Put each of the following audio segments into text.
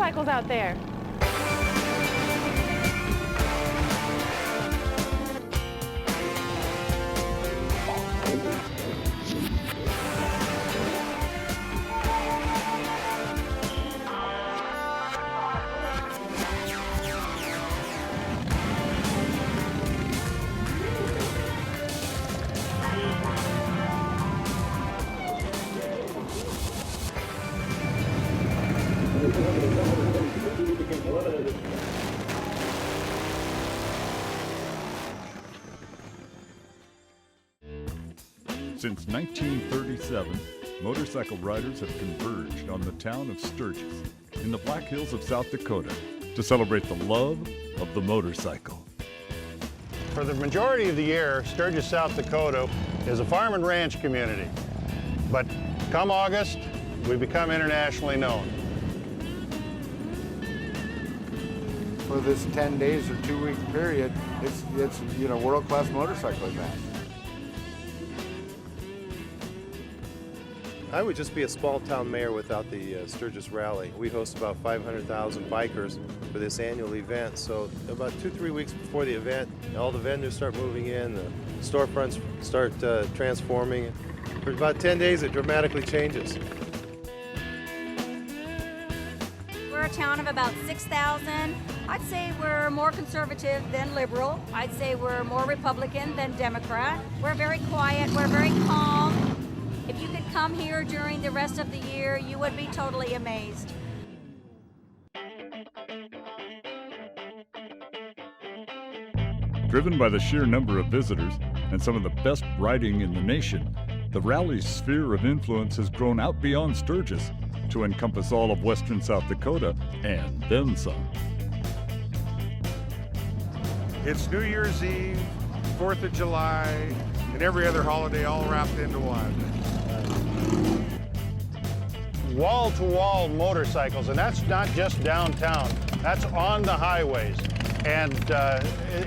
motorcycles out there. Since 1937, motorcycle riders have converged on the town of Sturgis in the Black Hills of South Dakota to celebrate the love of the motorcycle. For the majority of the year, Sturgis, South Dakota is a farm and ranch community. But come August, we become internationally known. For this 10 days or 2-week period, it's world-class motorcycle event. I would just be a small-town mayor without the Sturgis Rally. We host about 500,000 bikers for this annual event. So about 2-3 weeks before the event, all the vendors start moving in, the storefronts start transforming. For about 10 days, it dramatically changes. We're a town of about 6,000. I'd say we're more conservative than liberal. I'd say we're more Republican than Democrat. We're very quiet, we're very calm. If you could come here during the rest of the year, you would be totally amazed. Driven by the sheer number of visitors and some of the best riding in the nation, the rally's sphere of influence has grown out beyond Sturgis to encompass all of western South Dakota and then some. It's New Year's Eve, 4th of July, and every other holiday all wrapped into one. Wall-to-wall motorcycles, and that's not just downtown, that's on the highways. And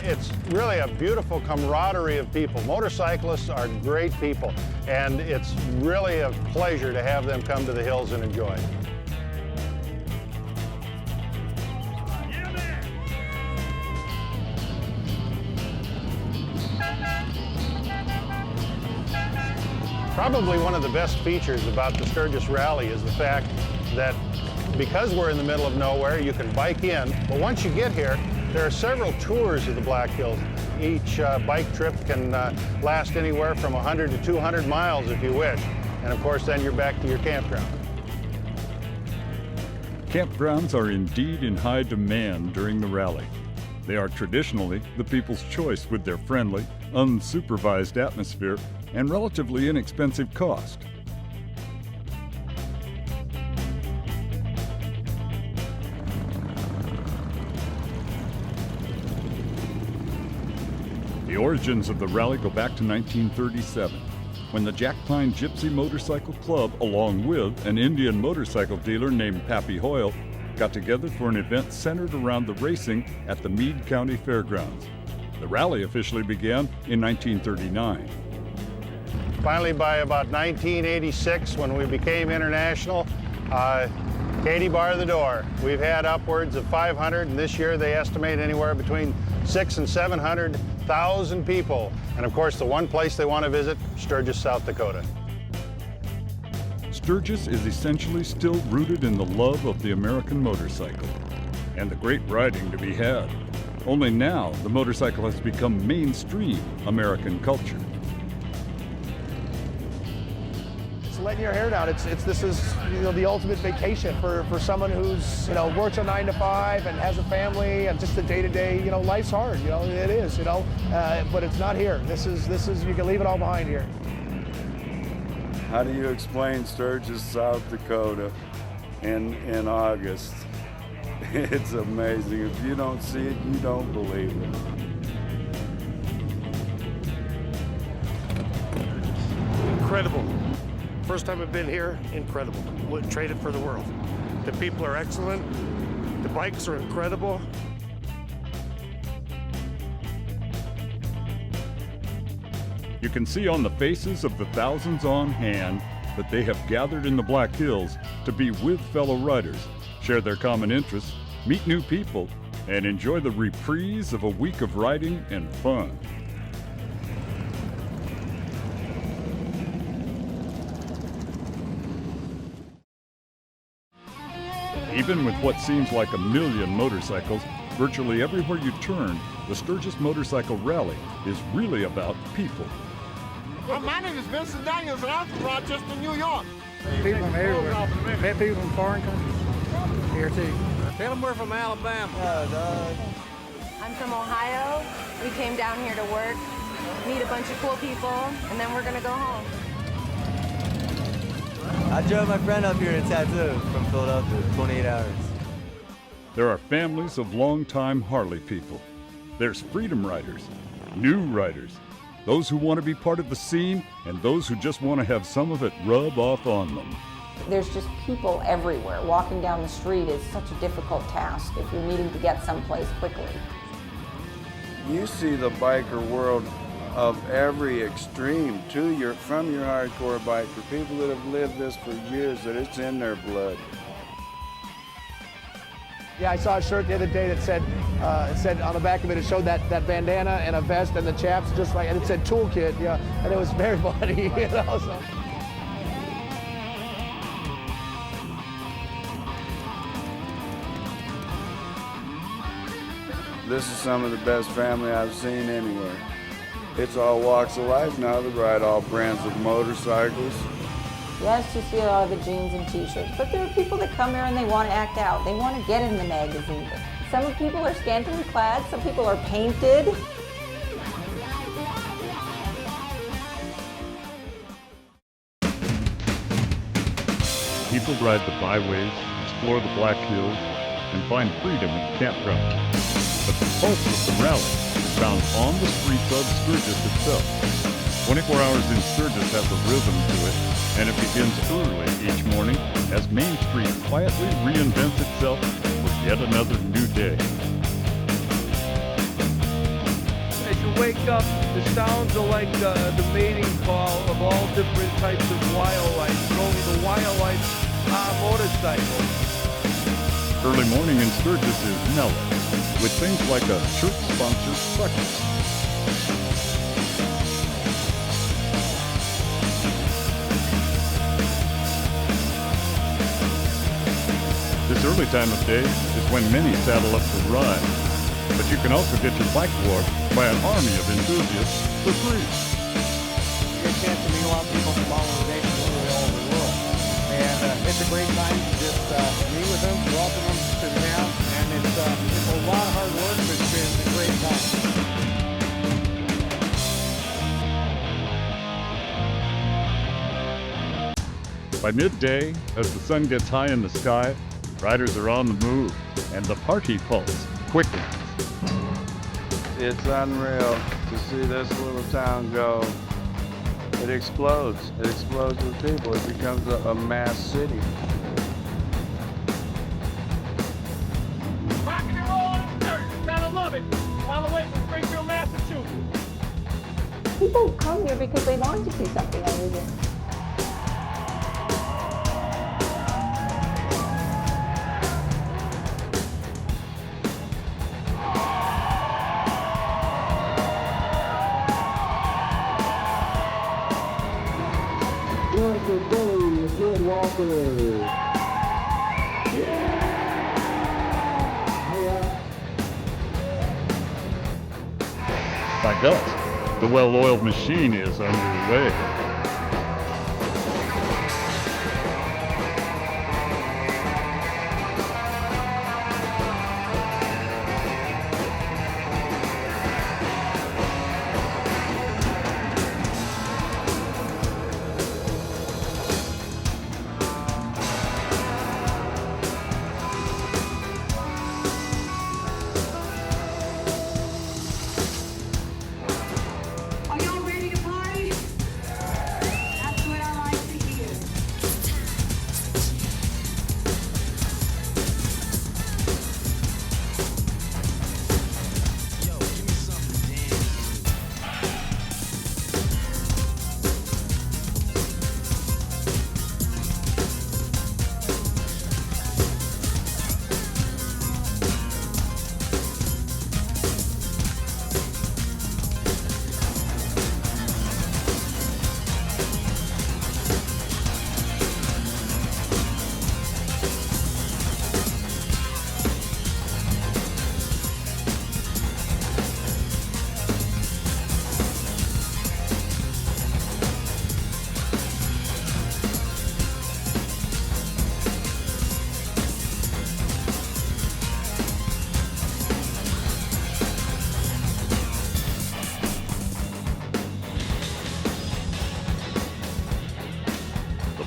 it's really a beautiful camaraderie of people. Motorcyclists are great people, and it's really a pleasure to have them come to the hills and enjoy. Probably one of the best features about the Sturgis Rally is the fact that because we're in the middle of nowhere, you can bike in, but once you get here, there are several tours of the Black Hills. Each bike trip can last anywhere from 100 to 200 miles if you wish, and of course then you're back to your campground. Campgrounds are indeed in high demand during the rally. They are traditionally the people's choice with their friendly, unsupervised atmosphere and relatively inexpensive cost. The origins of the rally go back to 1937, when the Jack Pine Gypsy Motorcycle Club, along with an Indian motorcycle dealer named Pappy Hoyle, got together for an event centered around the racing at the Meade County Fairgrounds. The rally officially began in 1939. Finally, by about 1986, when we became international, Katie barred the door. We've had upwards of 500, and this year they estimate anywhere between 600,000 and 700,000 people. And of course, the one place they want to visit, Sturgis, South Dakota. Sturgis is essentially still rooted in the love of the American motorcycle and the great riding to be had. Only now, the motorcycle has become mainstream American culture. Letting your hair down. This is the ultimate vacation for someone who's works a 9 to 5 and has a family and just the day-to-day life's hard. It is. But it's not here. This is you can leave it all behind here. How do you explain Sturgis, South Dakota in August? It's amazing. If you don't see it, you don't believe it. Incredible. First time I've been here, incredible. Wouldn't trade it for the world. The people are excellent. The bikes are incredible. You can see on the faces of the thousands on hand that they have gathered in the Black Hills to be with fellow riders, share their common interests, meet new people, and enjoy the reprise of a week of riding and fun. Even with what seems like a million motorcycles, virtually everywhere you turn, the Sturgis Motorcycle Rally is really about people. My name is Vincent Daniels, and I'm from Rochester, New York. People from everywhere. Met people from foreign countries. Here too. Tell them we're from Alabama. I'm from Ohio. We came down here to work, meet a bunch of cool people, and then we're gonna go home. I drove my friend up here in Tattoo from Philadelphia, 28 hours. There are families of longtime Harley people. There's freedom riders, new riders, those who want to be part of the scene, and those who just want to have some of it rub off on them. There's just people everywhere. Walking down the street is such a difficult task if you're needing to get someplace quickly. You see the biker world of every extreme from your hardcore biker, people that have lived this for years, that it's in their blood. Yeah, I saw a shirt the other day that said on the back of it, it showed that bandana and a vest and the chaps just like, and it said toolkit, yeah, and it was very funny, you know. So. This is some of the best family I've seen anywhere. It's all walks of life now. They ride all brands of motorcycles. Yes, you see a lot of the jeans and t-shirts, but there are people that come here and they want to act out. They want to get in the magazine. Some people are scantily clad, some people are painted. People ride the byways, explore the Black Hills, and find freedom in campgrounds. But the pulse of the rally is found on the streets of Sturgis itself. 24 Hours in Sturgis has a rhythm to it, and it begins early each morning as Main Street quietly reinvents itself for yet another new day. As you wake up, the sounds are like the mating call of all different types of wildlife, only the wildlife are motorcycles. Early morning in Sturgis is mellow, with things like a church-sponsored breakfast. This early time of day is when many saddle up for rides, but you can also get your bike washed by an army of enthusiasts for free. You get a chance to meet a lot of people from all organizations all over the world. And it's a great time to just meet with them, welcome them to the town, and it's a lot of hard work, but it's been a great time. By midday, as the sun gets high in the sky, riders are on the move, and the party pulse quickens. It's unreal to see this little town go. It explodes. It explodes with people. It becomes a mass city. Rock and roll in Sturgis, gotta love it. All the way from Springfield, Massachusetts. People come here because they want to see something unusual. By dusk, the well-oiled machine is underway.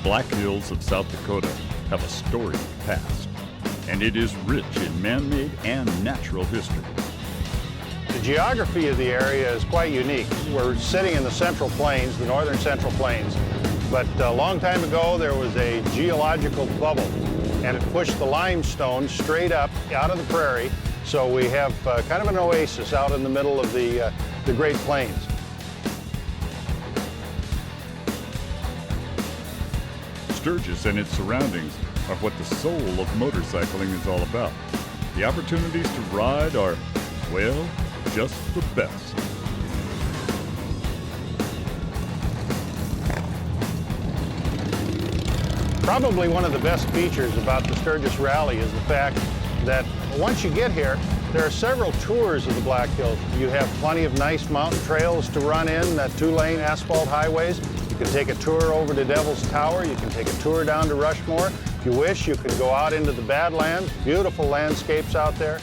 Black Hills of South Dakota have a storied past, and it is rich in man-made and natural history. The geography of the area is quite unique. We're sitting in the Central Plains, the northern Central Plains, but a long time ago there was a geological bubble, and it pushed the limestone straight up out of the prairie, so we have kind of an oasis out in the middle of the Great Plains. Sturgis and its surroundings are what the soul of motorcycling is all about. The opportunities to ride are, well, just the best. Probably one of the best features about the Sturgis Rally is the fact that once you get here, there are several tours of the Black Hills. You have plenty of nice mountain trails to run in, 2-lane asphalt highways. You can take a tour over to Devil's Tower. You can take a tour down to Rushmore. If you wish, you can go out into the Badlands. Beautiful landscapes out there.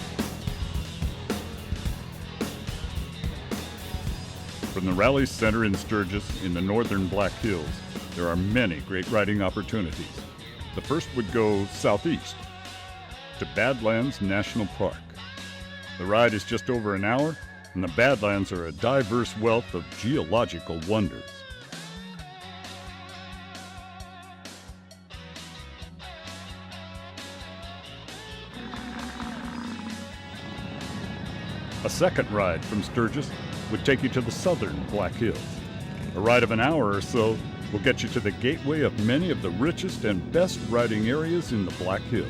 From the Rally Center in Sturgis in the northern Black Hills, there are many great riding opportunities. The first would go southeast to Badlands National Park. The ride is just over an hour, and the Badlands are a diverse wealth of geological wonders. A second ride from Sturgis would take you to the southern Black Hills. A ride of an hour or so will get you to the gateway of many of the richest and best riding areas in the Black Hills.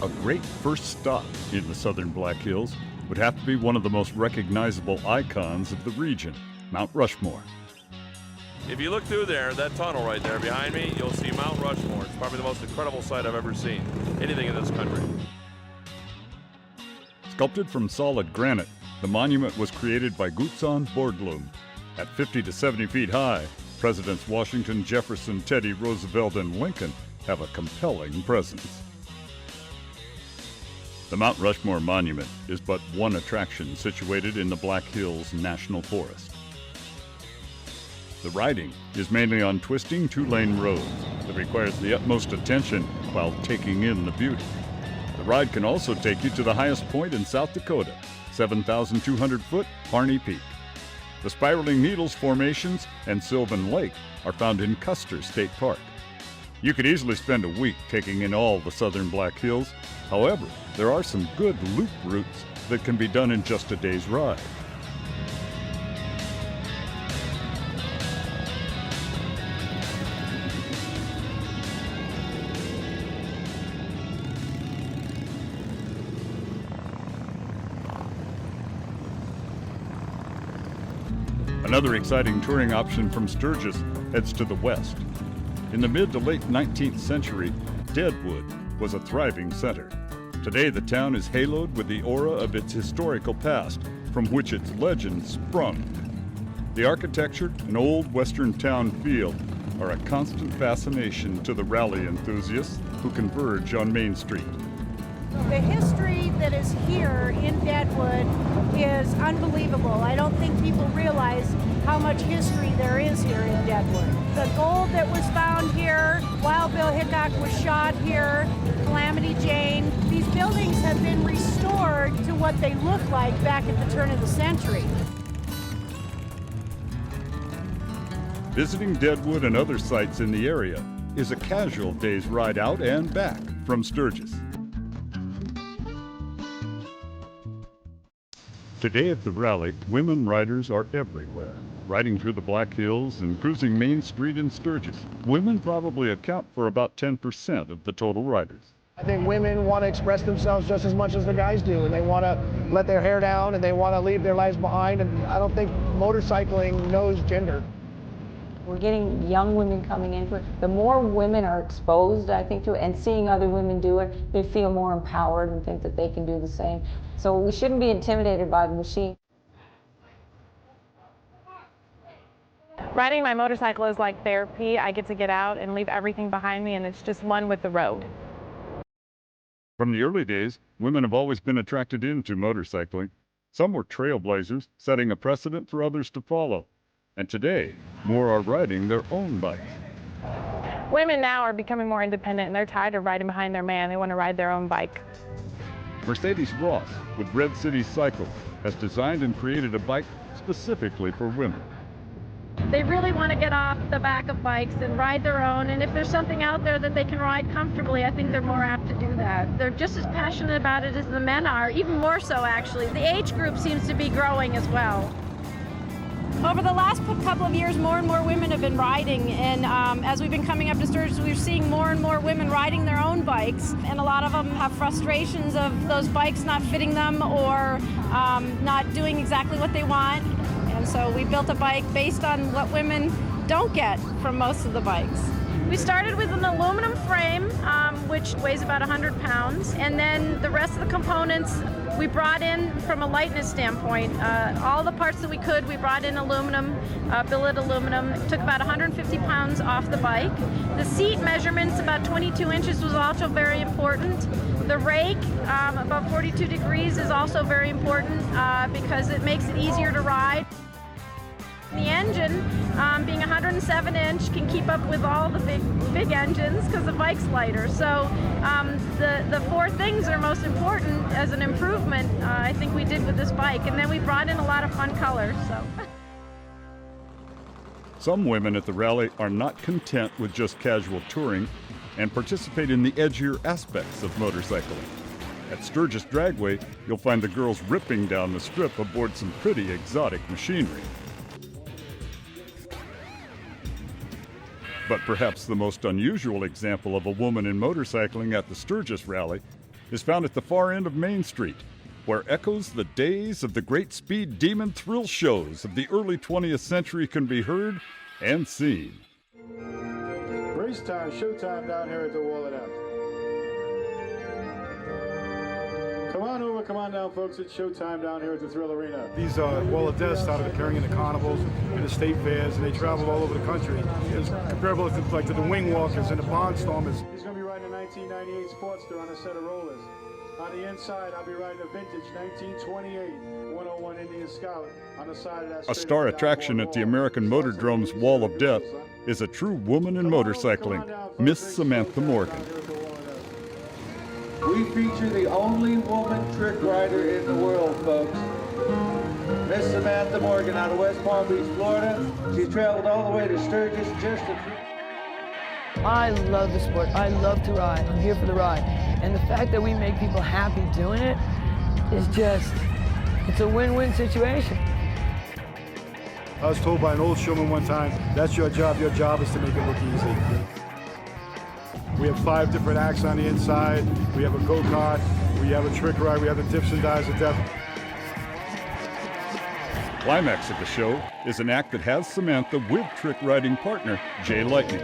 A great first stop in the southern Black Hills would have to be one of the most recognizable icons of the region, Mount Rushmore. If you look through there, that tunnel right there behind me, you'll see Mount Rushmore. It's probably the most incredible sight I've ever seen, anything in this country. Sculpted from solid granite, the monument was created by Gutzon Borglum. At 50 to 70 feet high, Presidents Washington, Jefferson, Teddy Roosevelt, and Lincoln have a compelling presence. The Mount Rushmore Monument is but one attraction situated in the Black Hills National Forest. The riding is mainly on twisting 2-lane roads that requires the utmost attention while taking in the beauty. The ride can also take you to the highest point in South Dakota, 7,200-foot Harney Peak. The Spiraling Needles formations and Sylvan Lake are found in Custer State Park. You could easily spend a week taking in all the southern Black Hills. However, there are some good loop routes that can be done in just a day's ride. Another exciting touring option from Sturgis heads to the west. In the mid to late 19th century, Deadwood was a thriving center. Today, the town is haloed with the aura of its historical past, from which its legend sprung. The architecture and old western town feel are a constant fascination to the rally enthusiasts who converge on Main Street. The history that is here in Deadwood is unbelievable. I don't think people realize how much history there is here in Deadwood. The gold that was found here, Wild Bill Hickok was shot here, Calamity Jane. These buildings have been restored to what they looked like back at the turn of the century. Visiting Deadwood and other sites in the area is a casual day's ride out and back from Sturgis. Today at the rally, women riders are everywhere, riding through the Black Hills and cruising Main Street in Sturgis. Women probably account for about 10% of the total riders. I think women want to express themselves just as much as the guys do, and they want to let their hair down and they want to leave their lives behind, and I don't think motorcycling knows gender. We're getting young women coming into it. The more women are exposed, I think, to it, and seeing other women do it, they feel more empowered and think that they can do the same. So we shouldn't be intimidated by the machine. Riding my motorcycle is like therapy. I get to get out and leave everything behind me, and it's just one with the road. From the early days, women have always been attracted into motorcycling. Some were trailblazers, setting a precedent for others to follow. And today, more are riding their own bikes. Women now are becoming more independent, and they're tired of riding behind their man. They want to ride their own bike. Mercedes Ross, with Red City Cycles, has designed and created a bike specifically for women. They really want to get off the back of bikes and ride their own, and if there's something out there that they can ride comfortably, I think they're more apt to do that. They're just as passionate about it as the men are, even more so actually. The age group seems to be growing as well. Over the last couple of years, more and more women have been riding, and as we've been coming up to Sturgis, we're seeing more and more women riding their own bikes, and a lot of them have frustrations of those bikes not fitting them or not doing exactly what they want. And so we built a bike based on what women don't get from most of the bikes. We started with an aluminum frame, which weighs about 100 pounds, and then the rest of the components we brought in from a lightness standpoint. All the parts that we could, we brought in aluminum, billet aluminum. It took about 150 pounds off the bike. The seat measurements, about 22 inches, was also very important. The rake, about 42 degrees, is also very important because it makes it easier to ride. The engine, being 107 inch, can keep up with all the big engines because the bike's lighter. So the four things are most important as an improvement, I think we did with this bike. And then we brought in a lot of fun colors. So. Some women at the rally are not content with just casual touring and participate in the edgier aspects of motorcycling. At Sturgis Dragway, you'll find the girls ripping down the strip aboard some pretty exotic machinery. But perhaps the most unusual example of a woman in motorcycling at the Sturgis Rally is found at the far end of Main Street, where echoes the days of the great speed demon thrill shows of the early 20th century can be heard and seen. Race time, showtime down here at the Wall of Death. Come on over, come on down, folks. It's showtime down here at the Thrill Arena. These Wall of Death started occurring in the carnivals and the state fairs, and they travel all over the country. It's comparable to the wing walkers and the barnstormers. He's going to be riding a 1998 Sportster on a set of rollers. On the inside, I'll be riding a vintage 1928 101 Indian Scout on the side of that. A star attraction at the American Motordrome's Wall of Death is a true woman in motorcycling, Miss Samantha Morgan. We feature the only woman trick rider in the world, folks. Miss Samantha Morgan out of West Palm Beach, Florida. She traveled all the way to Sturgis just to... I love the sport. I love to ride. I'm here for the ride. And the fact that we make people happy doing it is just, it's a win-win situation. I was told by an old showman one time, that's your job is to make it look easy. We have 5 different acts on the inside. We have a go-kart, we have a trick ride, we have the dips and dives of death. Climax of the show is an act that has Samantha with trick riding partner Jay Lightning.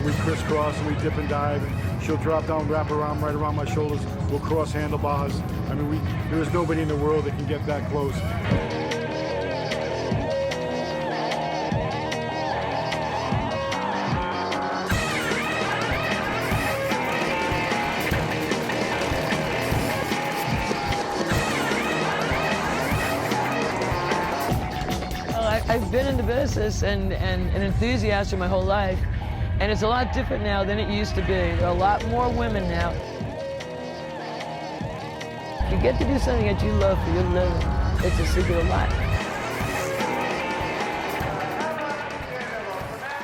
We crisscross and we dip and dive, and she'll drop down, wrap around, right around my shoulders. We'll cross handlebars. I mean, there is nobody in the world that can get that close. I've been in the business and an enthusiast for my whole life. And it's a lot different now than it used to be. There are a lot more women now. You get to do something that you love for your living. It's a secret of life.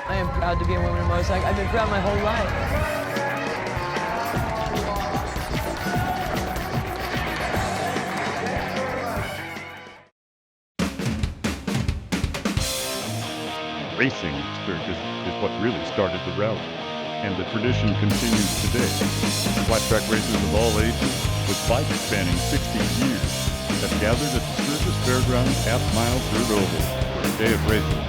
I am proud to be a woman in motorcycle. I've been proud my whole life. Racing at Sturgis is what really started the rally, and the tradition continues today. Flat track races of all ages, with bikes spanning 60 years, have gathered at the Sturgis Fairgrounds half-mile dirt oval for a day of racing.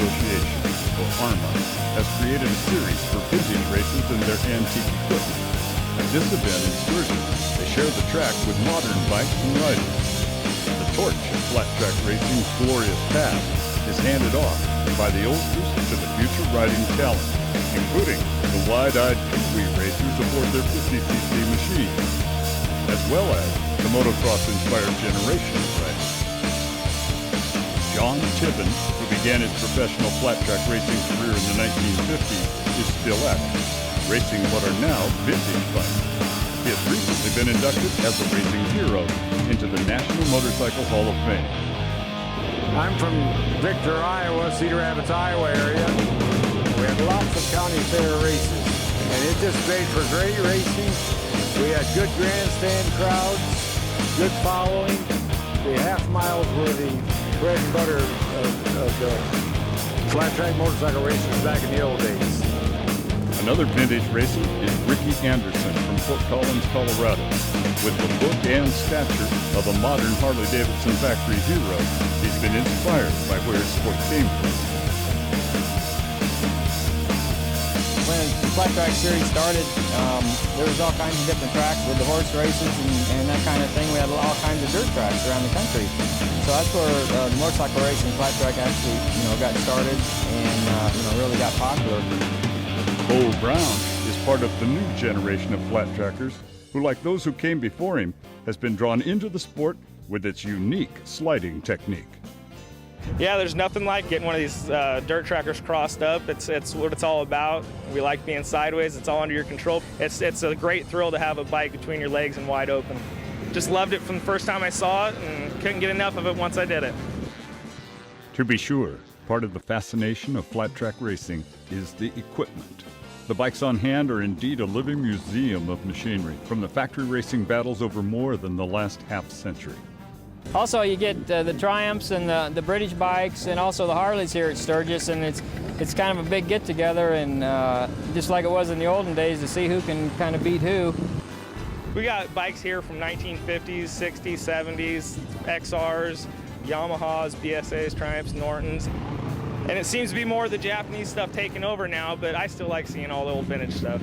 Association, or ARMA, has created a series for vintage races and their antique equipment. At this event in Sturgis, they share the track with modern bikes and riders. The torch of flat track racing's glorious past is handed off by the oldsters to the future riding talent, including the wide-eyed pee-wee racers aboard their 50cc machines, as well as the motocross-inspired generation of riders. John Tibbin, who began his professional flat-track racing career in the 1950s, is still at it, racing what are now vintage bikes. He has recently been inducted as a racing hero into the National Motorcycle Hall of Fame. I'm from Victor, Iowa, Cedar Rapids, Iowa area. We had lots of county fair races, and it just made for great racing. We had good grandstand crowds, good following. The half miles were the bread and butter of the flat track motorcycle races back in the old days. Another vintage racer is Ricky Anderson from Fort Collins, Colorado. With the look and stature of a modern Harley-Davidson factory hero, he's been inspired by where his sport came from. When the flat track series started, there was all kinds of different tracks with the horse races and that kind of thing. We had all kinds of dirt tracks around the country. So that's where the motorcycle racing flat track actually, got started and, really got popular. Cole Brown is part of the new generation of flat trackers who, like those who came before him, has been drawn into the sport with its unique sliding technique. Yeah, there's nothing like getting one of these dirt trackers crossed up. It's what it's all about. We like being sideways. It's all under your control. It's a great thrill to have a bike between your legs and wide open. Just loved it from the first time I saw it and couldn't get enough of it once I did it. To be sure, part of the fascination of flat track racing is the equipment. The bikes on hand are indeed a living museum of machinery from the factory racing battles over more than the last half-century. Also, you get the Triumphs and the British bikes and also the Harleys here at Sturgis, and it's kind of a big get-together, and just like it was in the olden days to see who can kind of beat who. We got bikes here from 1950s, 60s, 70s, XRs, Yamahas, BSAs, Triumphs, Nortons. And it seems to be more of the Japanese stuff taking over now, but I still like seeing all the old vintage stuff.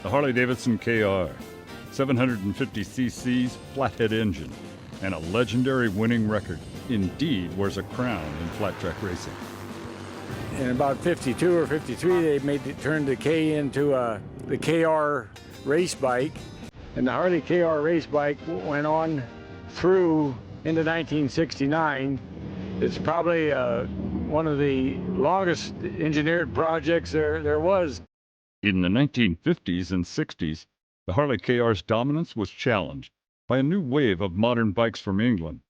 The Harley-Davidson KR, 750 cc's flathead engine, and a legendary winning record, indeed wears a crown in flat track racing. In about 52 or 53, they turned the K into the KR race bike. And the Harley KR race bike went on through into 1969. It's probably one of the longest engineered projects there was. In the 1950s and 60s, the Harley KR's dominance was challenged by a new wave of modern bikes from England.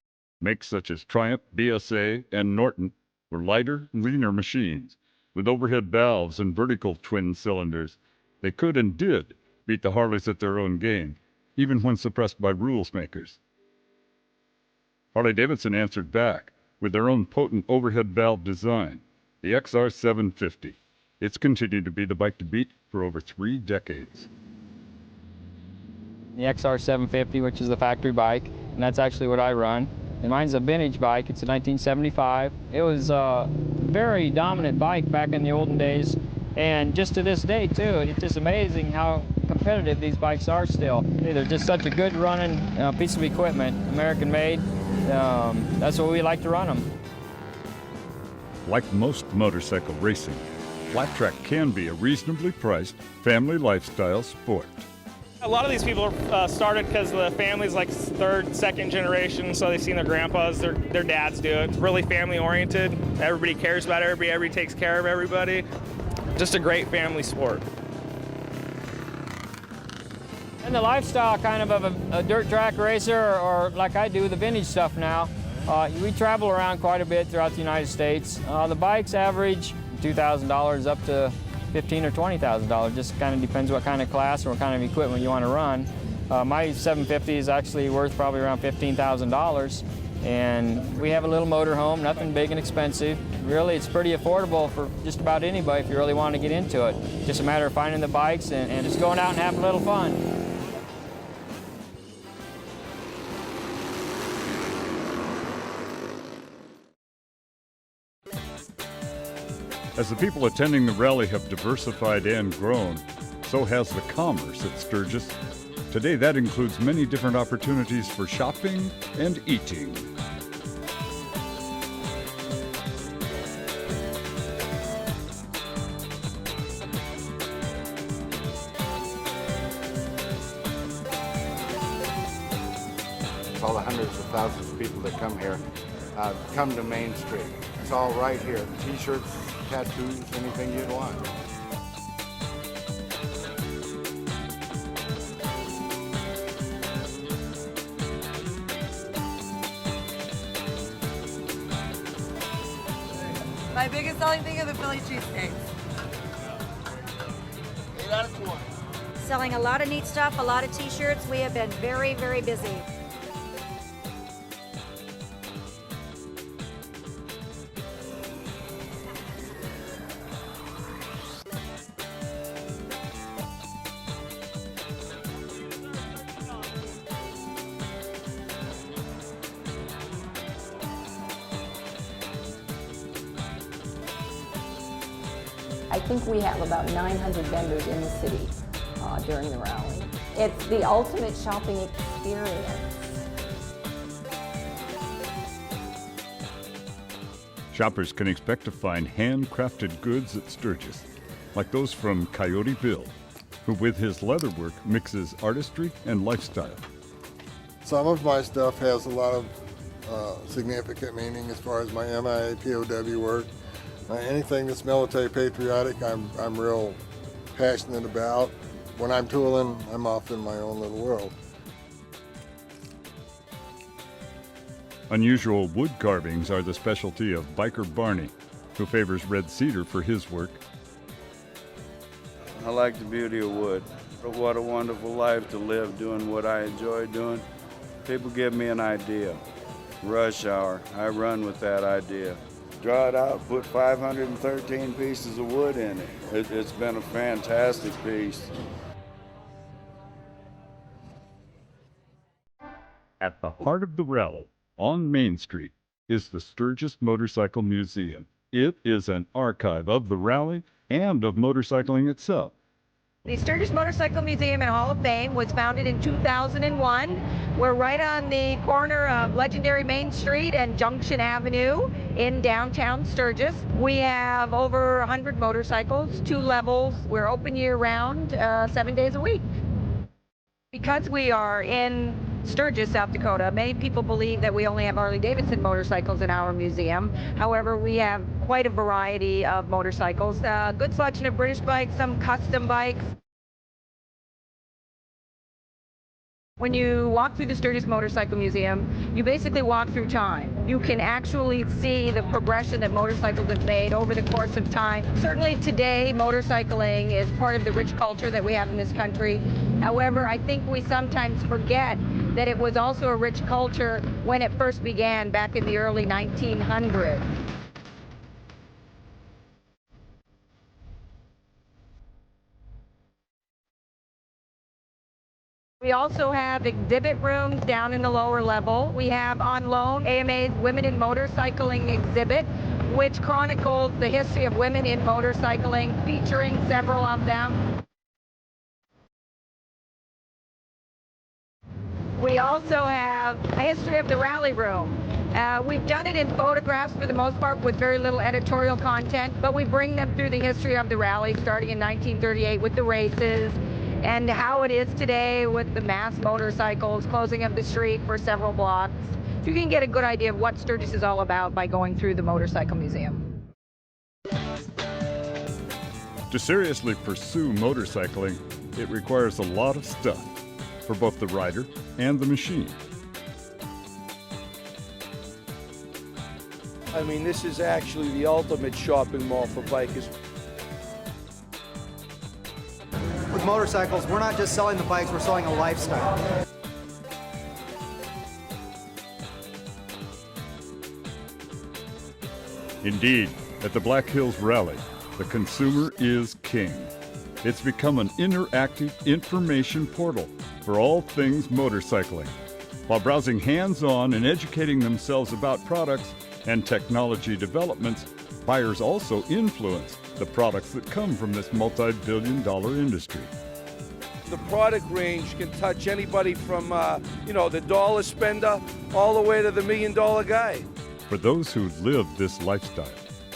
Makes such as Triumph, BSA, and Norton were lighter, leaner machines with overhead valves and vertical twin cylinders. They could and did beat the Harleys at their own game, even when suppressed by rules makers. Harley-Davidson answered back with their own potent overhead valve design, the XR 750. It's continued to be the bike to beat for over 3 decades. The XR 750, which is the factory bike, and that's actually what I run. And mine's a vintage bike. It's a 1975. It was a very dominant bike back in the olden days, and just to this day too. It's just amazing how competitive these bikes are still. They're just such a good running piece of equipment, American made. That's what we like to run them. Like most motorcycle racing, flat track can be a reasonably priced family lifestyle sport. A lot of these people started because the family's like third, second generation, so they've seen their grandpas, their dads do it. It's really family oriented. Everybody cares about everybody takes care of everybody. Just a great family sport. And the lifestyle kind of a dirt track racer, or like I do, the vintage stuff now. We travel around quite a bit throughout the United States. The bikes average $2,000 up to $15,000 or $20,000. Just kind of depends what kind of class or what kind of equipment you want to run. My 750 is actually worth probably around $15,000. And we have a little motor home, nothing big and expensive. Really, it's pretty affordable for just about anybody if you really want to get into it. Just a matter of finding the bikes and just going out and having a little fun. As the people attending the rally have diversified and grown, so has the commerce at Sturgis. Today, that includes many different opportunities for shopping and eating. All the hundreds of thousands of people that come here come to Main Street. It's all right here. T-shirts, tattoos, anything you'd want. My biggest selling thing are the Philly cheesesteaks. 8 out of 20. Selling a lot of neat stuff, a lot of t-shirts. We have been very, very busy. I think we have about 900 vendors in the city during the rally. It's the ultimate shopping experience. Shoppers can expect to find handcrafted goods at Sturgis, like those from Coyote Bill, who with his leatherwork mixes artistry and lifestyle. Some of my stuff has a lot of significant meaning as far as my MIA POW work. Anything that's military patriotic, I'm real passionate about. When I'm tooling, I'm off in my own little world. Unusual wood carvings are the specialty of Biker Barney, who favors red cedar for his work. I like the beauty of wood. What a wonderful life to live doing what I enjoy doing. People give me an idea. Rush hour, I run with that idea. Draw it out, put 513 pieces of wood in it. It's been a fantastic piece. At the heart of the rally, on Main Street, is the Sturgis Motorcycle Museum. It is an archive of the rally and of motorcycling itself. The Sturgis Motorcycle Museum and Hall of Fame was founded in 2001. We're right on the corner of legendary Main Street and Junction Avenue in downtown Sturgis. We have over 100 motorcycles, 2 levels. We're open year-round, 7 days a week. Because we are in Sturgis, South Dakota, many people believe that we only have Harley-Davidson motorcycles in our museum. However, we have quite a variety of motorcycles. A good selection of British bikes, some custom bikes. When you walk through the Sturgis Motorcycle Museum, you basically walk through time. You can actually see the progression that motorcycles have made over the course of time. Certainly today, motorcycling is part of the rich culture that we have in this country. However, I think we sometimes forget that it was also a rich culture when it first began back in the early 1900s. We also have exhibit rooms down in the lower level. We have on loan AMA's Women in Motorcycling exhibit, which chronicles the history of women in motorcycling, featuring several of them. We also have a history of the rally room. We've done it in photographs for the most part with very little editorial content, but we bring them through the history of the rally starting in 1938 with the races, and how it is today with the mass motorcycles, closing of the street for several blocks. You can get a good idea of what Sturgis is all about by going through the Motorcycle Museum. To seriously pursue motorcycling, it requires a lot of stuff for both the rider and the machine. I mean, this is actually the ultimate shopping mall for bikers. With motorcycles, we're not just selling the bikes, we're selling a lifestyle. Indeed, at the Black Hills Rally, the consumer is king. It's become an interactive information portal for all things motorcycling. While browsing hands-on and educating themselves about products and technology developments, Buyers also influence the products that come from this multi-billion-dollar industry. The product range can touch anybody from, the dollar spender all the way to the $1 million guy. For those who live this lifestyle,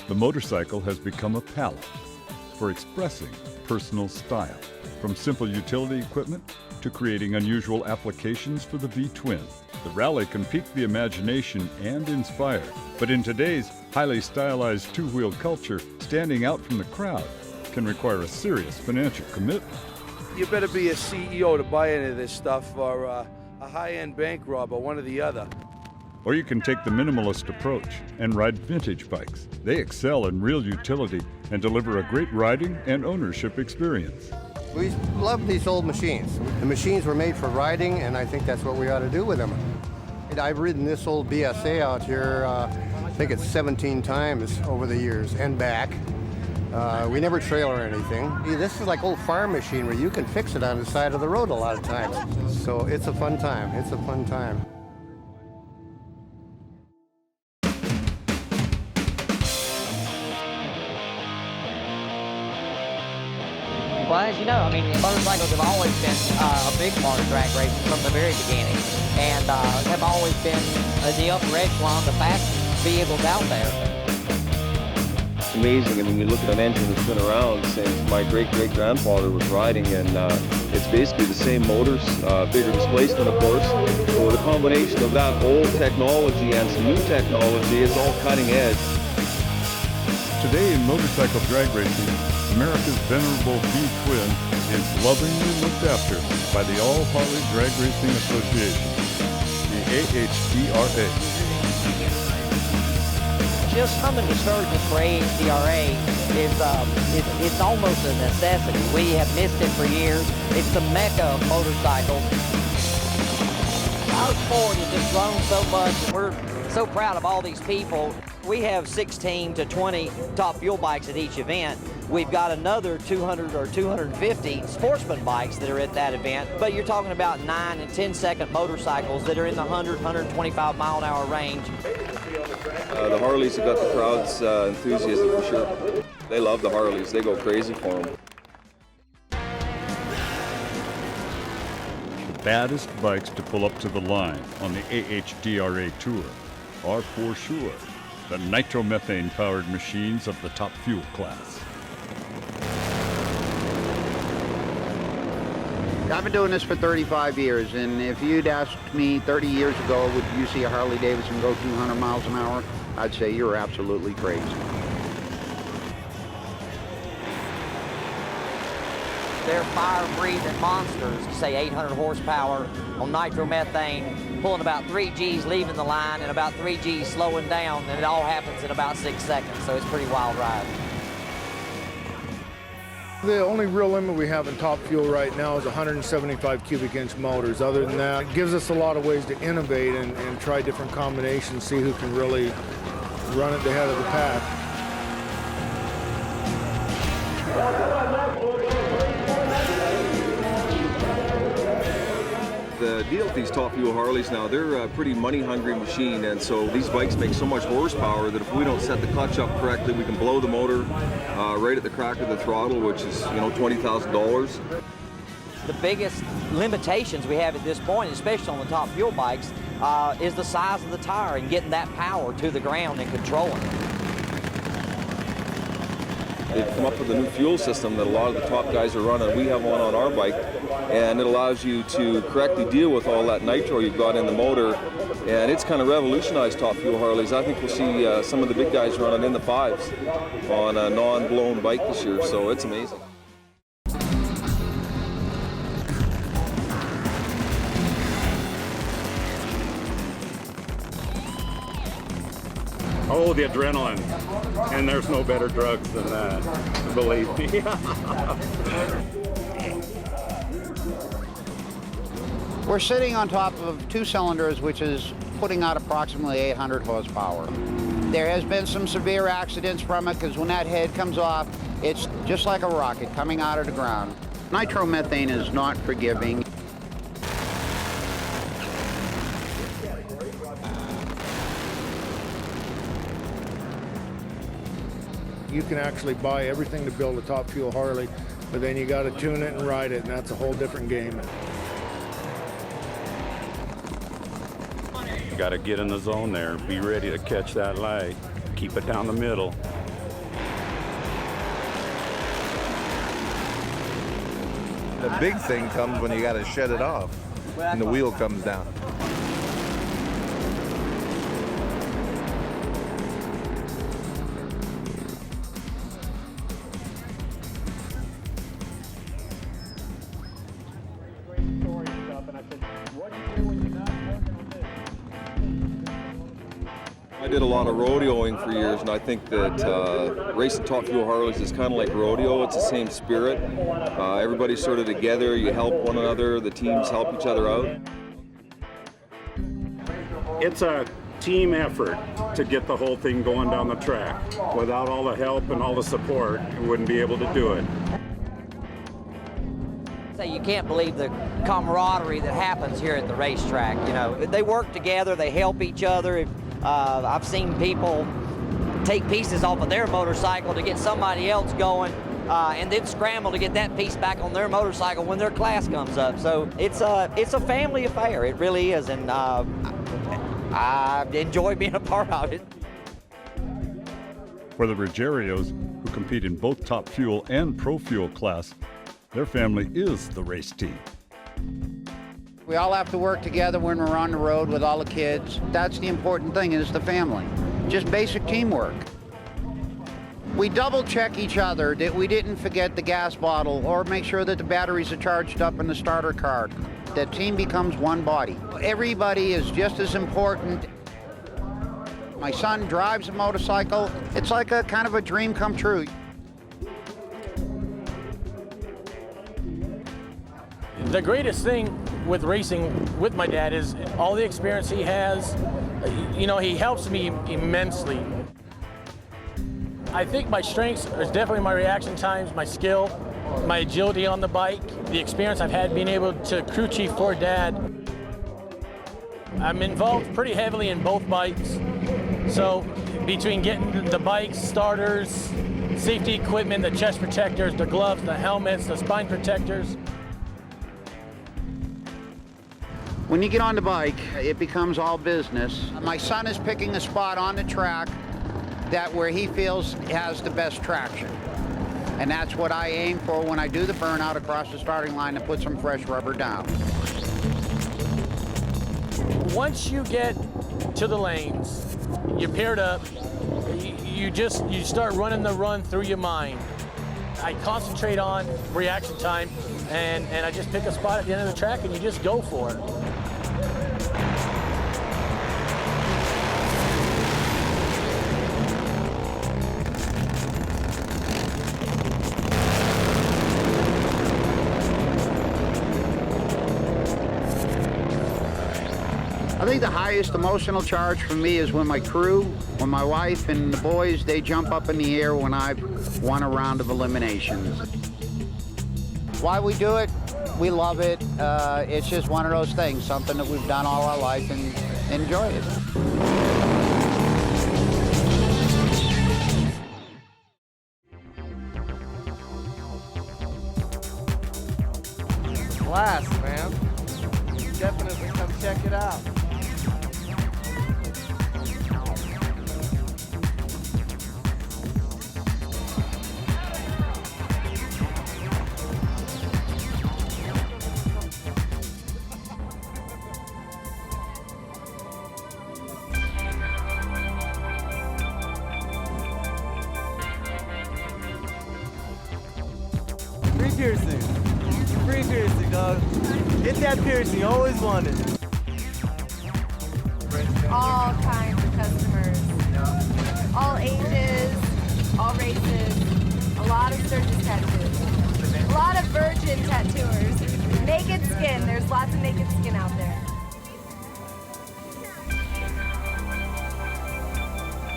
the motorcycle has become a palette for expressing personal style, from simple utility equipment to creating unusual applications for the V-twin. The rally can pique the imagination and inspire, but in today's highly stylized two-wheel culture, standing out from the crowd can require a serious financial commitment. You better be a CEO to buy any of this stuff, or a high-end bank robber, one or the other. Or you can take the minimalist approach and ride vintage bikes. They excel in real utility and deliver a great riding and ownership experience. We love these old machines. The machines were made for riding, and I think that's what we ought to do with them. I've ridden this old BSA out here, I think it's 17 times over the years, and back. We never trailer anything. This is like old farm machine where you can fix it on the side of the road a lot of times. So it's a fun time. It's a fun time. Well, as you know, motorcycles have always been a big part of drag racing from the very beginning, and have always been the upper echelon, the fastest vehicles out there. It's amazing. You look at an engine that's been around since my great-great-grandfather was riding, and it's basically the same motors, bigger displacement, of course. So the combination of that old technology and some new technology is all cutting edge. Today in motorcycle drag racing, America's venerable V-twin is lovingly looked after by the All Harley Drag Racing Association, the AHDRA. Just coming to Sturgis for AHDRA it's almost a necessity. We have missed it for years. It's the mecca of motorcycles. Our sport has just grown so much, and we're so proud of all these people. We have 16 to 20 top fuel bikes at each event. We've got another 200 or 250 sportsman bikes that are at that event, but you're talking about 9 and 10-second motorcycles that are in the 100, 125 mile an hour range. The Harleys have got the crowd's enthusiasm for sure. They love the Harleys. They go crazy for them. The baddest bikes to pull up to the line on the AHDRA Tour are for sure the nitromethane-powered machines of the top fuel class. I've been doing this for 35 years, and if you'd asked me 30 years ago, would you see a Harley-Davidson go 200 miles an hour? I'd say you're absolutely crazy. They're fire-breathing monsters, say 800 horsepower on nitromethane, pulling about 3 Gs leaving the line and about 3 Gs slowing down, and it all happens in about 6 seconds, so it's a pretty wild ride. The only real limit we have in top fuel right now is 175 cubic inch motors. Other than that, it gives us a lot of ways to innovate and try different combinations, see who can really run it ahead of the pack. The deal with these top fuel Harleys now, they're a pretty money-hungry machine, and so these bikes make so much horsepower that if we don't set the clutch up correctly, we can blow the motor right at the crack of the throttle, which is, $20,000. The biggest limitations we have at this point, especially on the top fuel bikes, is the size of the tire and getting that power to the ground and controlling it. They've come up with a new fuel system that a lot of the top guys are running. We have one on our bike, and it allows you to correctly deal with all that nitro you've got in the motor, and it's kind of revolutionized top fuel Harleys. I think we'll see some of the big guys running in the 5s on a non-blown bike this year, so it's amazing. Oh, the adrenaline. And there's no better drugs than that, believe me. We're sitting on top of 2 cylinders, which is putting out approximately 800 horsepower. There has been some severe accidents from it, because when that head comes off, it's just like a rocket coming out of the ground. Nitromethane is not forgiving. You can actually buy everything to build a Top Fuel Harley, but then you got to tune it and ride it, and that's a whole different game. You got to get in the zone there, be ready to catch that light, keep it down the middle. The big thing comes when you got to shut it off and the wheel comes down. I did a lot of rodeoing for years, and I think that racing Top Fuel Harleys is kind of like rodeo. It's the same spirit. Everybody's sort of together. You help one another. The teams help each other out. It's a team effort to get the whole thing going down the track. Without all the help and all the support, we wouldn't be able to do it. You can't believe the camaraderie that happens here at the racetrack. You know, they work together, they help each other. I've seen people take pieces off of their motorcycle to get somebody else going, and then scramble to get that piece back on their motorcycle when their class comes up. So it's a family affair. It really is, and I enjoy being a part of it. For the Ruggierios, who compete in both Top Fuel and Pro Fuel class, their family is the race team. We all have to work together when we're on the road with all the kids. That's the important thing, is the family. Just basic teamwork. We double check each other that we didn't forget the gas bottle or make sure that the batteries are charged up in the starter car. The team becomes one body. Everybody is just as important. My son drives a motorcycle. It's like a kind of a dream come true. The greatest thing with racing with my dad is all the experience he has. You know, he helps me immensely. I think my strengths are definitely my reaction times, my skill, my agility on the bike, the experience I've had being able to crew chief for Dad. I'm involved pretty heavily in both bikes. So between getting the bikes, starters, safety equipment, the chest protectors, the gloves, the helmets, the spine protectors. When you get on the bike, it becomes all business. My son is picking a spot on the track that where he feels has the best traction. And that's what I aim for when I do the burnout across the starting line to put some fresh rubber down. Once you get to the lanes, you're paired up, you start running the run through your mind. I concentrate on reaction time, and I just pick a spot at the end of the track and you just go for it. I think the highest emotional charge for me is when my crew, when my wife and the boys, they jump up in the air when I've won a round of eliminations. Why we do it, we love it. It's just one of those things, something that we've done all our life and enjoy it. Blast, man. Definitely come check it out. Free piercing, dog. Get that piercing, always wanted. All kinds of customers. All ages, all races. A lot of Sturgis tattoos. A lot of virgin tattooers. Naked skin, there's lots of naked skin out there.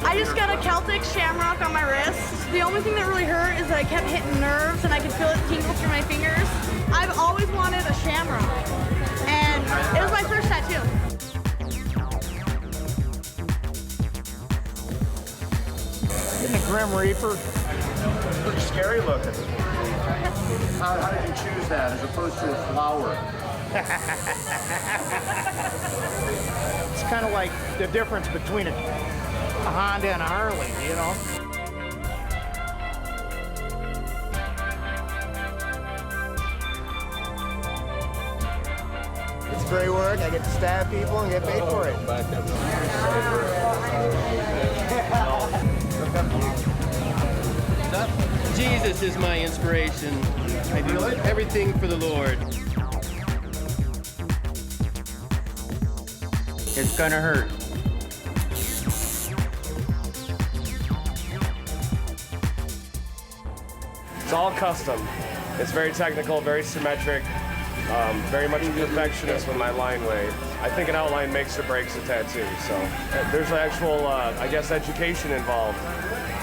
I just got a Celtic shamrock on my wrist. The only thing that really hurt is that I kept hitting nerves and I could feel it tingle through my fingers. I've always wanted a shamrock, and it was my first tattoo. Getting a Grim Reaper. Pretty scary looking. How did you choose that as opposed to a flower? It's kind of like the difference between a Honda and a Harley, you know? It's great work. I get to stab people and get paid for it. Jesus is my inspiration. I do everything for the Lord. It's gonna hurt. It's all custom. It's very technical, very symmetric, very much a perfectionist with my line weight. I think an outline makes or breaks a tattoo, so there's an actual, I guess, education involved.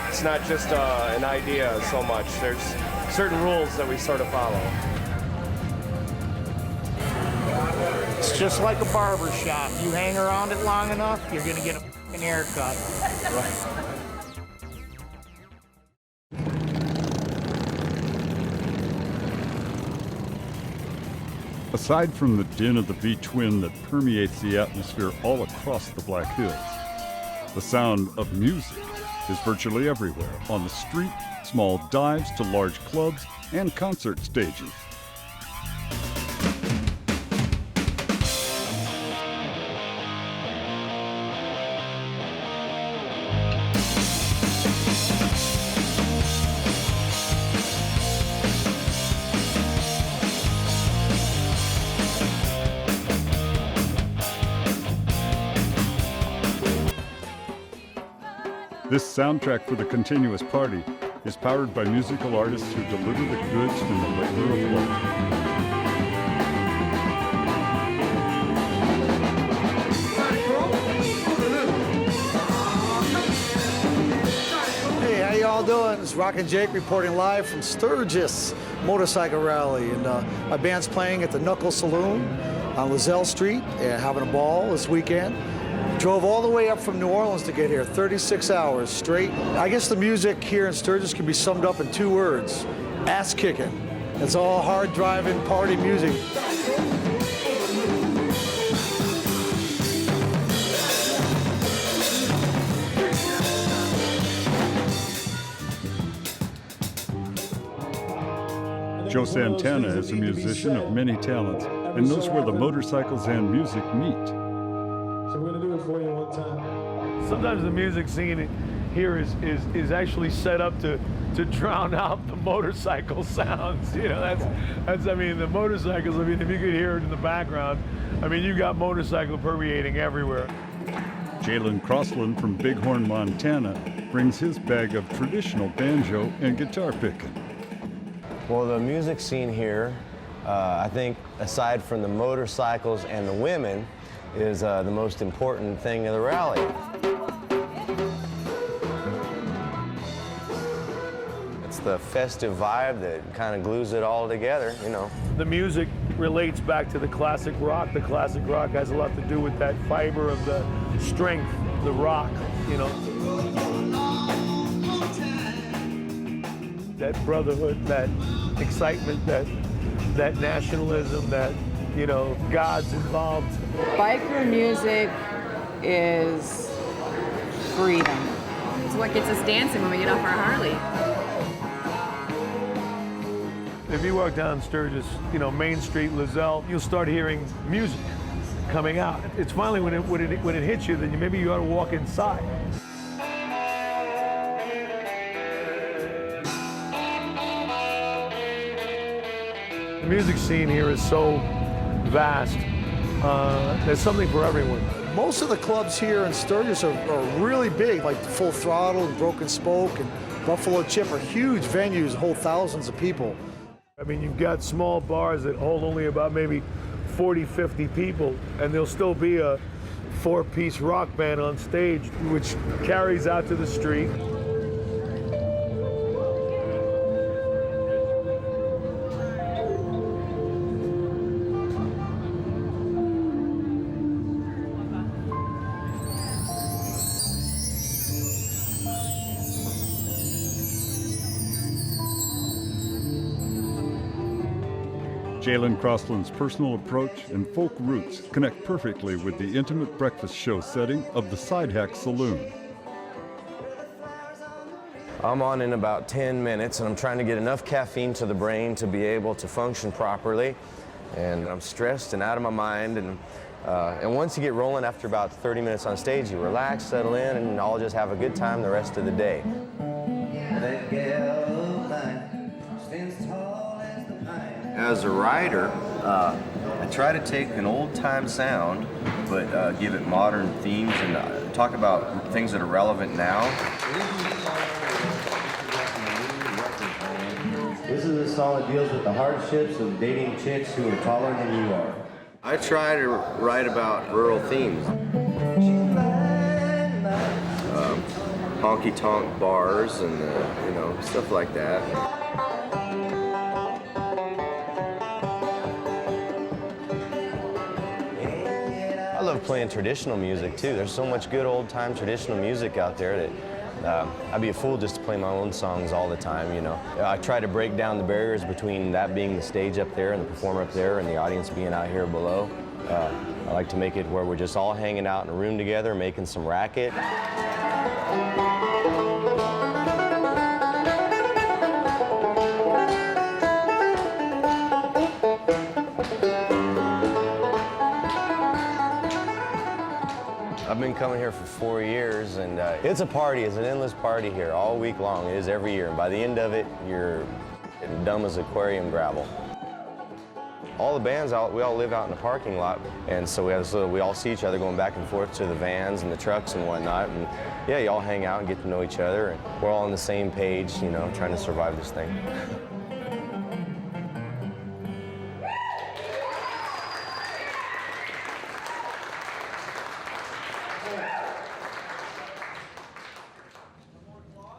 It's not just an idea so much. There's certain rules that we sort of follow. It's just like a barber shop. You hang around it long enough, you're gonna get a f***ing haircut. Aside from the din of the V-twin that permeates the atmosphere all across the Black Hills, the sound of music is virtually everywhere, on the street, small dives to large clubs, and concert stages. This soundtrack for the continuous party is powered by musical artists who deliver the goods from the labor of love. Hey, how y'all doing? It's Rockin' Jake reporting live from Sturgis Motorcycle Rally. And my band's playing at the Knuckle Saloon on Lozelle Street and having a ball this weekend. Drove all the way up from New Orleans to get here, 36 hours straight. I guess the music here in Sturgis can be summed up in 2 words: ass kicking. It's all hard driving party music. Joe Santana is a musician of many talents and knows where the motorcycles and music meet. So we're gonna do it for you one time. Sometimes the music scene here is actually set up to drown out the motorcycle sounds. You know, that's I mean, the motorcycles, I mean, if you could hear it in the background, I mean, you got motorcycle permeating everywhere. Jalen Crossland from Bighorn, Montana brings his bag of traditional banjo and guitar picking. Well, the music scene here, I think, aside from the motorcycles and the women, is the most important thing of the rally. It's the festive vibe that kind of glues it all together, you know. The music relates back to the classic rock. The classic rock has a lot to do with that fiber of the strength, the rock, you know. That brotherhood, that excitement, that nationalism, that, you know, God's involved. Biker music is freedom. It's what gets us dancing when we get off our Harley. If you walk down Sturgis, you know, Main Street, Lozelle, you'll start hearing music coming out. It's finally when it hits you, then maybe you ought to walk inside. The music scene here is so vast. There's something for everyone. Most of the clubs here in Sturgis are really big, like Full Throttle and Broken Spoke and Buffalo Chip are huge venues, hold thousands of people. I mean, you've got small bars that hold only about maybe 40, 50 people, and there'll still be a 4-piece rock band on stage, which carries out to the street. Jalen Crossland's personal approach and folk roots connect perfectly with the intimate breakfast show setting of the Side Hack Saloon. I'm on in about 10 minutes, and I'm trying to get enough caffeine to the brain to be able to function properly. And I'm stressed and out of my mind. And once you get rolling, after about 30 minutes on stage, you relax, settle in, and I'll just have a good time the rest of the day. As a writer, I try to take an old-time sound, but give it modern themes and talk about things that are relevant now. This is a song that deals with the hardships of dating chicks who are taller than you are. I try to write about rural themes. Honky-tonk bars and, stuff like that. I love playing traditional music too. There's so much good old-time traditional music out there that I'd be a fool just to play my own songs all the time, I try to break down the barriers between that being the stage up there and the performer up there and the audience being out here below. I like to make it where we're just all hanging out in a room together, making some racket. I've been coming here for 4 years, and it's a party. It's an endless party here all week long. It is every year, and by the end of it, you're dumb as aquarium gravel. All the bands, we all live out in the parking lot, and so we all see each other going back and forth to the vans and the trucks and whatnot, and yeah, you all hang out and get to know each other, and we're all on the same page, trying to survive this thing.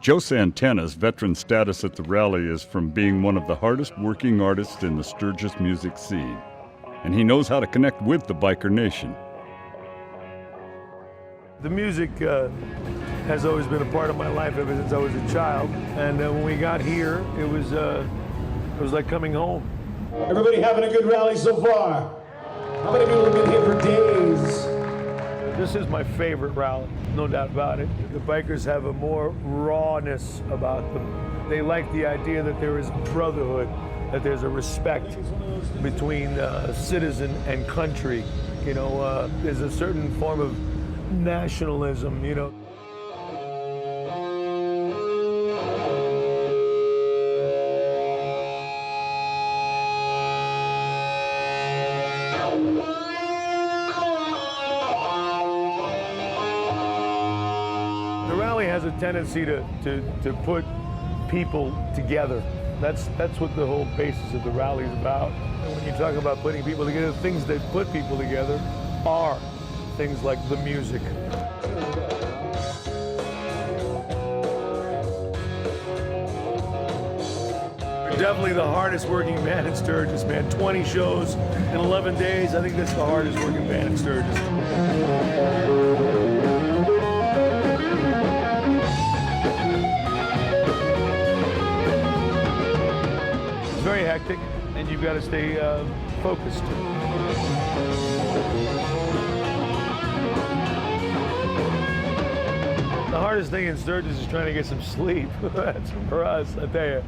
Joe Santana's veteran status at the rally is from being one of the hardest working artists in the Sturgis music scene, and he knows how to connect with the biker nation. The music has always been a part of my life ever since I was a child, and when we got here, it was like coming home. Everybody having a good rally so far? How many people have been here for days? This is my favorite rally, no doubt about it. The bikers have a more rawness about them. They like the idea that there is brotherhood, that there's a respect between citizen and country. There's a certain form of nationalism, has a tendency to put people together. That's what the whole basis of the rally is about. And when you talk about putting people together, things that put people together are things like the music. We're definitely the hardest working band in Sturgis, man. 20 shows in 11 days. I think that's the hardest working band in Sturgis. Very hectic, and you've got to stay focused. The hardest thing in Sturgis is trying to get some sleep. That's for us, I tell you.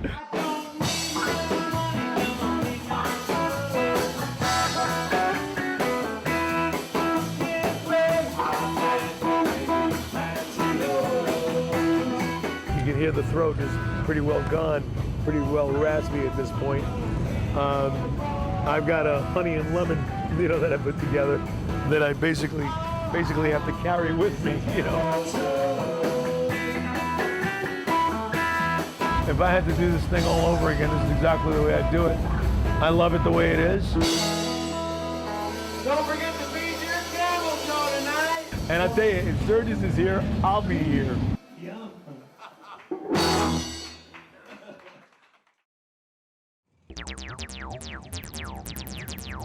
You can hear the throat is pretty well gone. Pretty well raspy at this point. I've got a honey and lemon, that I put together that I basically have to carry with me, If I had to do this thing all over again, this is exactly the way I'd do it. I love it the way it is. Don't forget to feed your camels tonight. And I tell you, if Sturgis is here, I'll be here.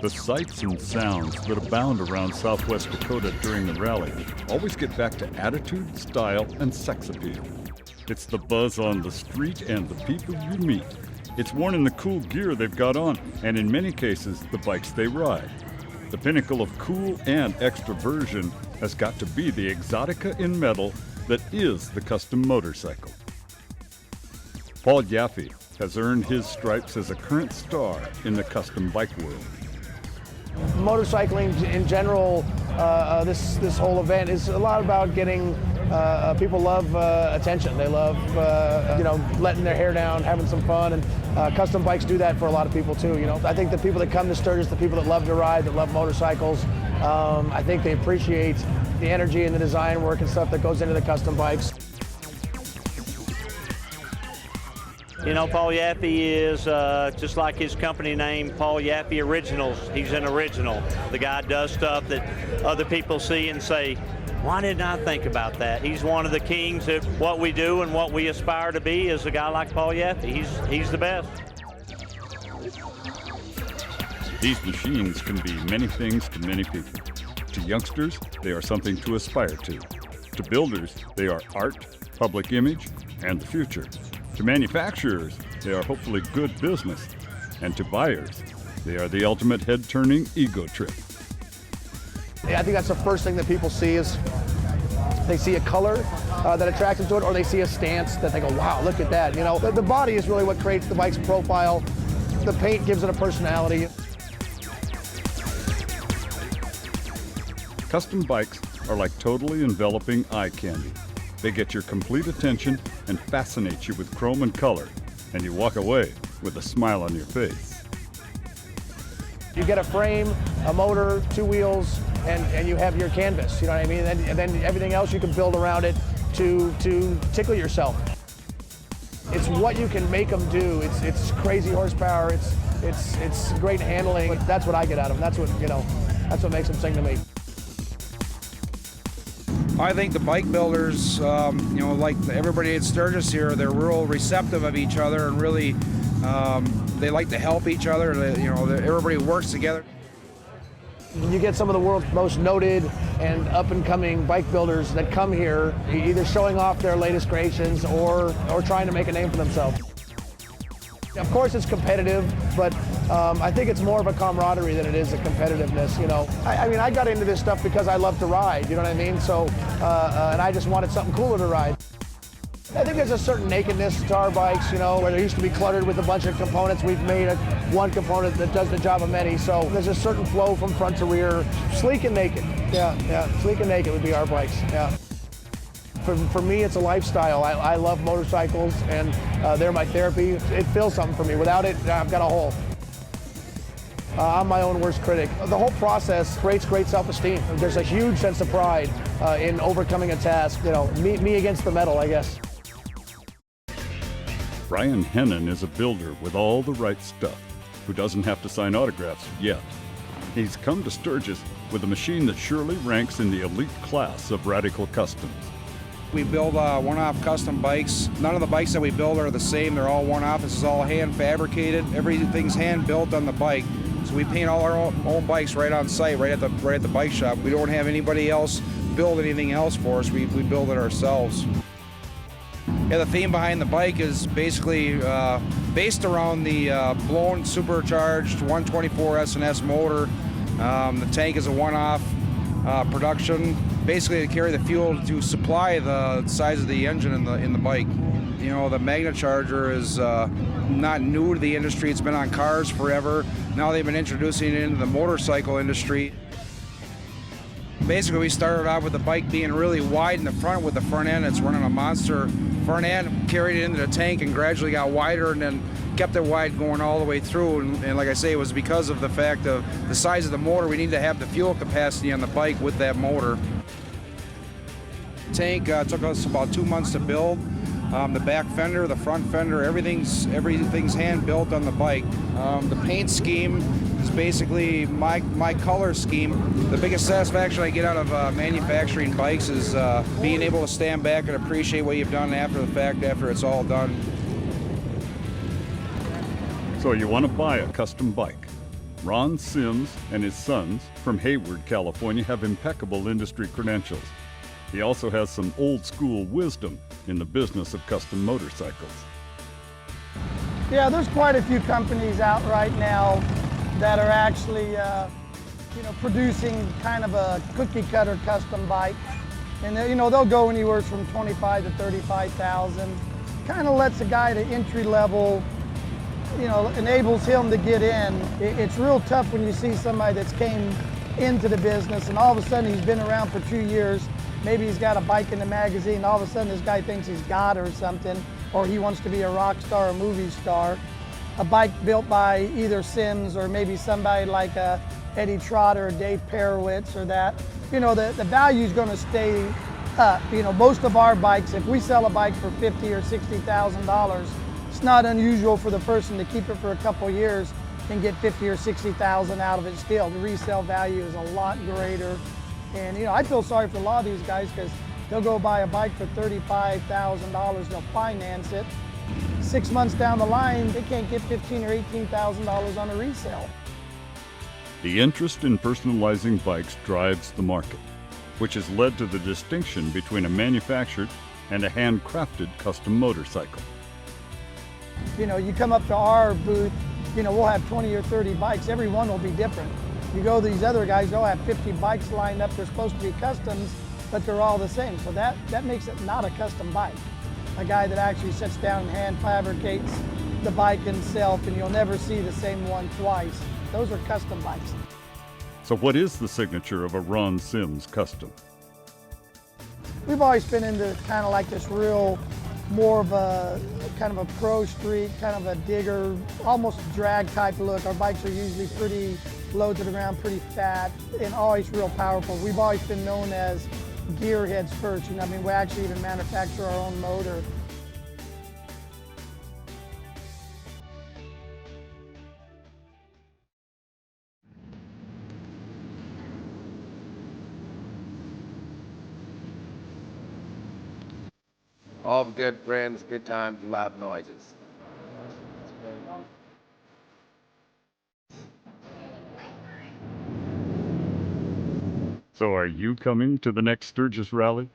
The sights and sounds that abound around Southwest Dakota during the rally always get back to attitude, style, and sex appeal. It's the buzz on the street and the people you meet It's worn in the cool gear they've got on, and in many cases, the bikes they ride. The pinnacle of cool and extroversion has got to be the exotica in metal that is the custom motorcycle. Paul Yaffe has earned his stripes as a current star in the custom bike world. Motorcycling in general, this whole event is a lot about getting people love attention. They love letting their hair down, having some fun, and custom bikes do that for a lot of people too. I think the people that come to Sturgis, the people that love to ride, that love motorcycles, I think they appreciate the energy and the design work and stuff that goes into the custom bikes. Paul Yaffe is just like his company name, Paul Yaffe Originals. He's an original. The guy does stuff that other people see and say, why didn't I think about that? He's one of the kings of what we do and what we aspire to be is a guy like Paul Yaffe. He's the best. These machines can be many things to many people. To youngsters, they are something to aspire to. To builders, they are art, public image, and the future. To manufacturers, they are hopefully good business. And to buyers, they are the ultimate head-turning ego trip. Yeah, I think that's the first thing that people see is they see a color that attracts them to it, or they see a stance that they go, wow, look at that. The body is really what creates the bike's profile. The paint gives it a personality. Custom bikes are like totally enveloping eye candy. They get your complete attention and fascinate you with chrome and color, and you walk away with a smile on your face. You get a frame, a motor, two wheels, and you have your canvas, you know what I mean? And then everything else you can build around it to tickle yourself. It's what you can make them do. It's crazy horsepower, it's great handling. That's what I get out of them. That's what makes them sing to me. I think the bike builders, like everybody at Sturgis here, they're real receptive of each other and really, they like to help each other. Everybody works together. You get some of the world's most noted and up-and-coming bike builders that come here, either showing off their latest creations or trying to make a name for themselves. Of course, it's competitive, but I think it's more of a camaraderie than it is a competitiveness. I mean, I got into this stuff because I love to ride. You know what I mean? So, and I just wanted something cooler to ride. I think there's a certain nakedness to our bikes, where they used to be cluttered with a bunch of components. We've made one component that does the job of many. So there's a certain flow from front to rear. Sleek and naked. Yeah. Sleek and naked would be our bikes. Yeah. For me, it's a lifestyle. I love motorcycles, and they're my therapy. It fills something for me. Without it, I've got a hole. I'm my own worst critic. The whole process creates great self-esteem. There's a huge sense of pride in overcoming a task. Me against the metal, I guess. Brian Hennon is a builder with all the right stuff, who doesn't have to sign autographs yet. He's come to Sturgis with a machine that surely ranks in the elite class of radical customs. We build one-off custom bikes. None of the bikes that we build are the same. They're all one-off. This is all hand fabricated. Everything's hand built on the bike. So we paint all our own bikes right on site, right at the bike shop. We don't have anybody else build anything else for us. We build it ourselves. Yeah, the theme behind the bike is basically based around the blown supercharged 124 S&S motor. The tank is a one-off production, basically to carry the fuel to supply the size of the engine in the bike. The Magna Charger is not new to the industry. It's been on cars forever. Now they've been introducing it into the motorcycle industry. Basically, we started out with the bike being really wide in the front with the front end. It's running a monster front end, carried it into the tank and gradually got wider and then kept it wide going all the way through. And like I say, it was because of the fact of the size of the motor. We need to have the fuel capacity on the bike with that motor. The tank took us about 2 months to build. The back fender, the front fender, everything's hand built on the bike. The paint scheme is basically my color scheme. The biggest satisfaction I get out of manufacturing bikes is being able to stand back and appreciate what you've done after the fact, after it's all done. So you want to buy a custom bike? Ron Sims and his sons from Hayward, California have impeccable industry credentials. He also has some old school wisdom in the business of custom motorcycles. Yeah, there's quite a few companies out right now that are actually, producing kind of a cookie cutter custom bike. And they'll go anywhere from 25 to 35,000. Kind of lets a guy to entry level, enables him to get in. It's real tough when you see somebody that's came into the business and all of a sudden he's been around for 2 years. Maybe he's got a bike in the magazine. All of a sudden this guy thinks he's God or something, or he wants to be a rock star or movie star. A bike built by either Sims or maybe somebody like Eddie Trotter or Dave Perowitz or that. The value is going to stay up. Most of our bikes, if we sell a bike for $50,000 or $60,000, it's not unusual for the person to keep it for a couple years and get $50,000 or $60,000 out of it still. The resale value is a lot greater. And I feel sorry for a lot of these guys because they'll go buy a bike for $35,000, they'll finance it. 6 months down the line, they can't get $15,000 or $18,000 on a resale. The interest in personalizing bikes drives the market, which has led to the distinction between a manufactured and a handcrafted custom motorcycle. You come up to our booth, we'll have 20 or 30 bikes. Every one will be different. You go to these other guys, they'll have 50 bikes lined up. They're supposed to be customs, but they're all the same. So that makes it not a custom bike. A guy that actually sits down and hand fabricates the bike himself, and you'll never see the same one twice. Those are custom bikes. So what is the signature of a Ron Sims custom? We've always been into kind of like this real, more of a kind of a pro street, kind of a digger, almost drag type look. Our bikes are usually pretty low to the ground, pretty fat, and always real powerful. We've always been known as gearheads first. We actually even manufacture our own motor. All good friends, good times, loud noises. So are you coming to the next Sturgis rally?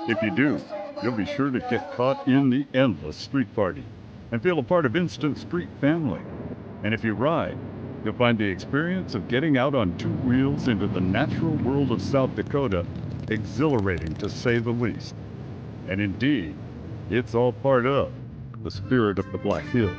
If you do, you'll be sure to get caught in the endless street party and feel a part of Instant Street family. And if you ride, you'll find the experience of getting out on two wheels into the natural world of South Dakota exhilarating, to say the least. And indeed, it's all part of the spirit of the Black Hills.